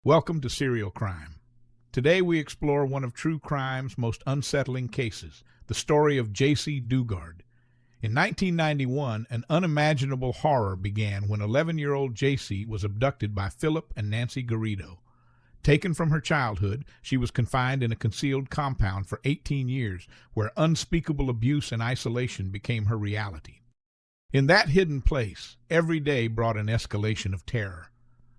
Welcome to Serial Crime. Today we explore one of true crime's most unsettling cases, the story of Jaycee Dugard. In 1991, an unimaginable horror began when 11-year-old Jaycee was abducted by Phillip and Nancy Garrido. Taken from her childhood, she was confined in a concealed compound for 18 years, where unspeakable abuse and isolation became her reality. In that hidden place, every day brought an escalation of terror.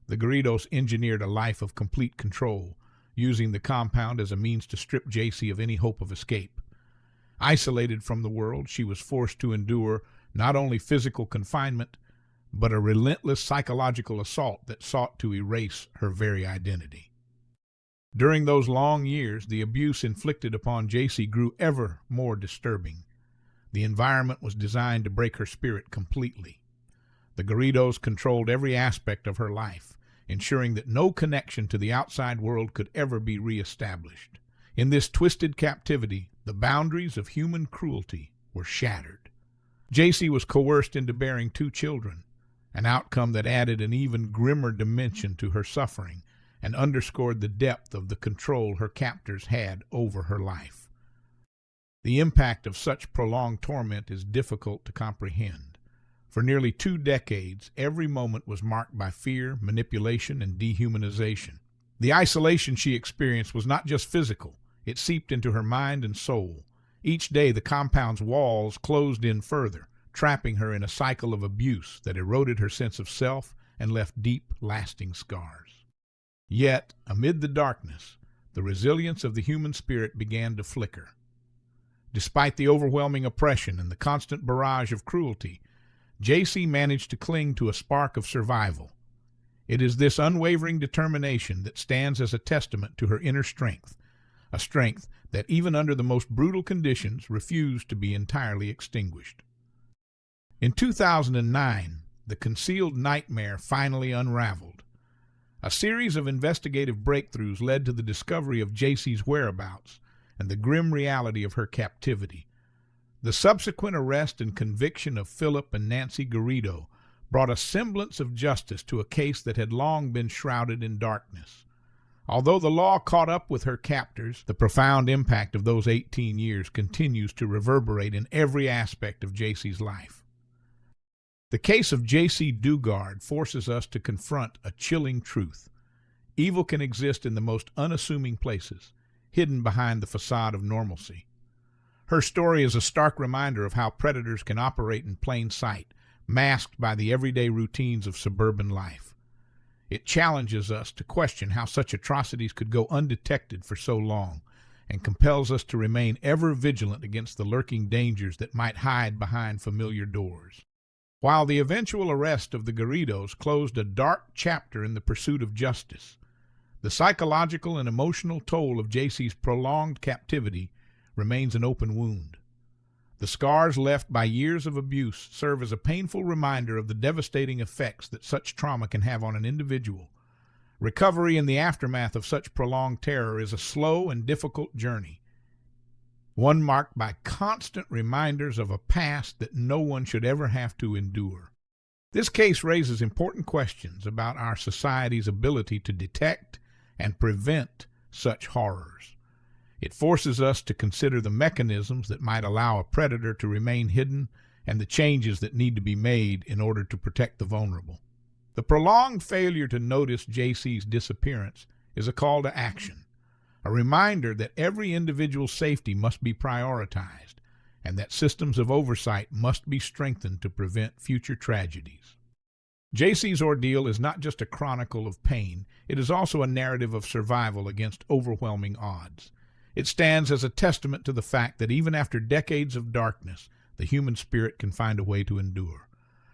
The Garridos engineered a life of complete control, using the compound as a means to strip Jaycee of any hope of escape. Isolated from the world, she was forced to endure not only physical confinement, but a relentless psychological assault that sought to erase her very identity. During those long years, the abuse inflicted upon Jaycee grew ever more disturbing. The environment was designed to break her spirit completely. The Garridos controlled every aspect of her life, ensuring that no connection to the outside world could ever be reestablished. In this twisted captivity, the boundaries of human cruelty were shattered. Jaycee was coerced into bearing 2 children, an outcome that added an even grimmer dimension to her suffering and underscored the depth of the control her captors had over her life. The impact of such prolonged torment is difficult to comprehend. For nearly 2 decades, every moment was marked by fear, manipulation, and dehumanization. The isolation she experienced was not just physical, it seeped into her mind and soul. Each day, the compound's walls closed in further, trapping her in a cycle of abuse that eroded her sense of self and left deep, lasting scars. Yet, amid the darkness, the resilience of the human spirit began to flicker. Despite the overwhelming oppression and the constant barrage of cruelty, Jaycee managed to cling to a spark of survival. It is this unwavering determination that stands as a testament to her inner strength, a strength that even under the most brutal conditions refused to be entirely extinguished. In 2009, the concealed nightmare finally unraveled. A series of investigative breakthroughs led to the discovery of Jaycee's whereabouts and the grim reality of her captivity. The subsequent arrest and conviction of Phillip and Nancy Garrido brought a semblance of justice to a case that had long been shrouded in darkness. Although the law caught up with her captors, the profound impact of those 18 years continues to reverberate in every aspect of Jaycee's life. The case of Jaycee Dugard forces us to confront a chilling truth. Evil can exist in the most unassuming places, hidden behind the facade of normalcy. Her story is a stark reminder of how predators can operate in plain sight, masked by the everyday routines of suburban life. It challenges us to question how such atrocities could go undetected for so long, and compels us to remain ever vigilant against the lurking dangers that might hide behind familiar doors. While the eventual arrest of the Garridos closed a dark chapter in the pursuit of justice, the psychological and emotional toll of Jaycee's prolonged captivity remains an open wound. The scars left by years of abuse serve as a painful reminder of the devastating effects that such trauma can have on an individual. Recovery in the aftermath of such prolonged terror is a slow and difficult journey, one marked by constant reminders of a past that no one should ever have to endure. This case raises important questions about our society's ability to detect and prevent such horrors. It forces us to consider the mechanisms that might allow a predator to remain hidden and the changes that need to be made in order to protect the vulnerable. The prolonged failure to notice Jaycee's disappearance is a call to action, a reminder that every individual's safety must be prioritized and that systems of oversight must be strengthened to prevent future tragedies. Jaycee's ordeal is not just a chronicle of pain, it is also a narrative of survival against overwhelming odds. It stands as a testament to the fact that even after decades of darkness, the human spirit can find a way to endure.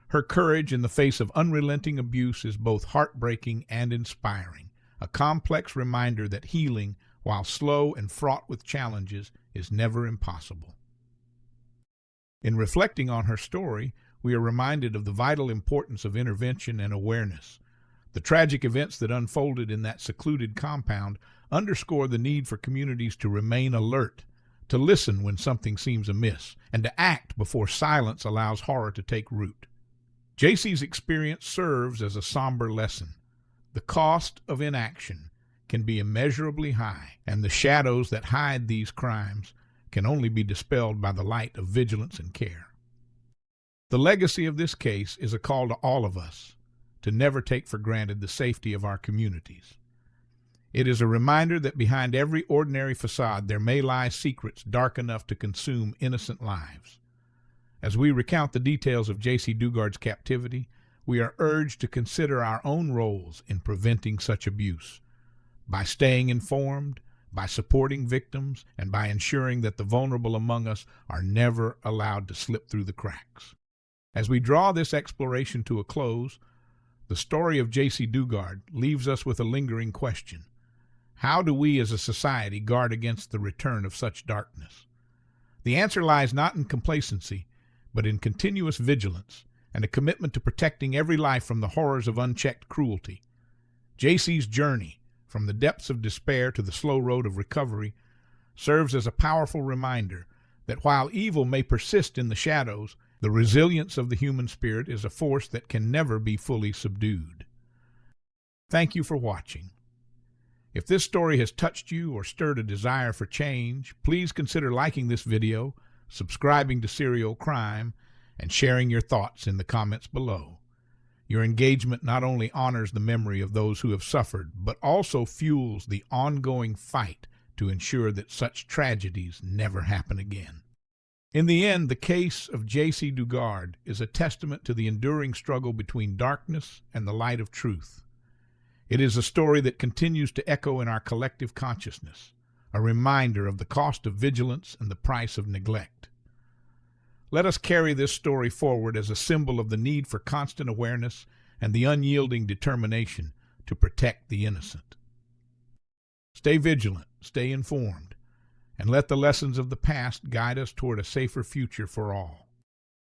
Her courage in the face of unrelenting abuse is both heartbreaking and inspiring, a complex reminder that healing, while slow and fraught with challenges, is never impossible. In reflecting on her story, we are reminded of the vital importance of intervention and awareness. The tragic events that unfolded in that secluded compound underscore the need for communities to remain alert, to listen when something seems amiss, and to act before silence allows horror to take root. Jaycee's experience serves as a somber lesson. The cost of inaction can be immeasurably high, and the shadows that hide these crimes can only be dispelled by the light of vigilance and care. The legacy of this case is a call to all of us to never take for granted the safety of our communities. It is a reminder that behind every ordinary facade there may lie secrets dark enough to consume innocent lives. As we recount the details of Jaycee Dugard's captivity, we are urged to consider our own roles in preventing such abuse, by staying informed, by supporting victims, and by ensuring that the vulnerable among us are never allowed to slip through the cracks. As we draw this exploration to a close, the story of Jaycee Dugard leaves us with a lingering question. How do we as a society guard against the return of such darkness? The answer lies not in complacency, but in continuous vigilance and a commitment to protecting every life from the horrors of unchecked cruelty. Jaycee's journey, from the depths of despair to the slow road of recovery, serves as a powerful reminder that while evil may persist in the shadows, the resilience of the human spirit is a force that can never be fully subdued. Thank you for watching. If this story has touched you or stirred a desire for change, please consider liking this video, subscribing to Serial Crime, and sharing your thoughts in the comments below. Your engagement not only honors the memory of those who have suffered, but also fuels the ongoing fight to ensure that such tragedies never happen again. In the end, the case of Jaycee Dugard is a testament to the enduring struggle between darkness and the light of truth. It is a story that continues to echo in our collective consciousness, a reminder of the cost of vigilance and the price of neglect. Let us carry this story forward as a symbol of the need for constant awareness and the unyielding determination to protect the innocent. Stay vigilant, stay informed, and let the lessons of the past guide us toward a safer future for all.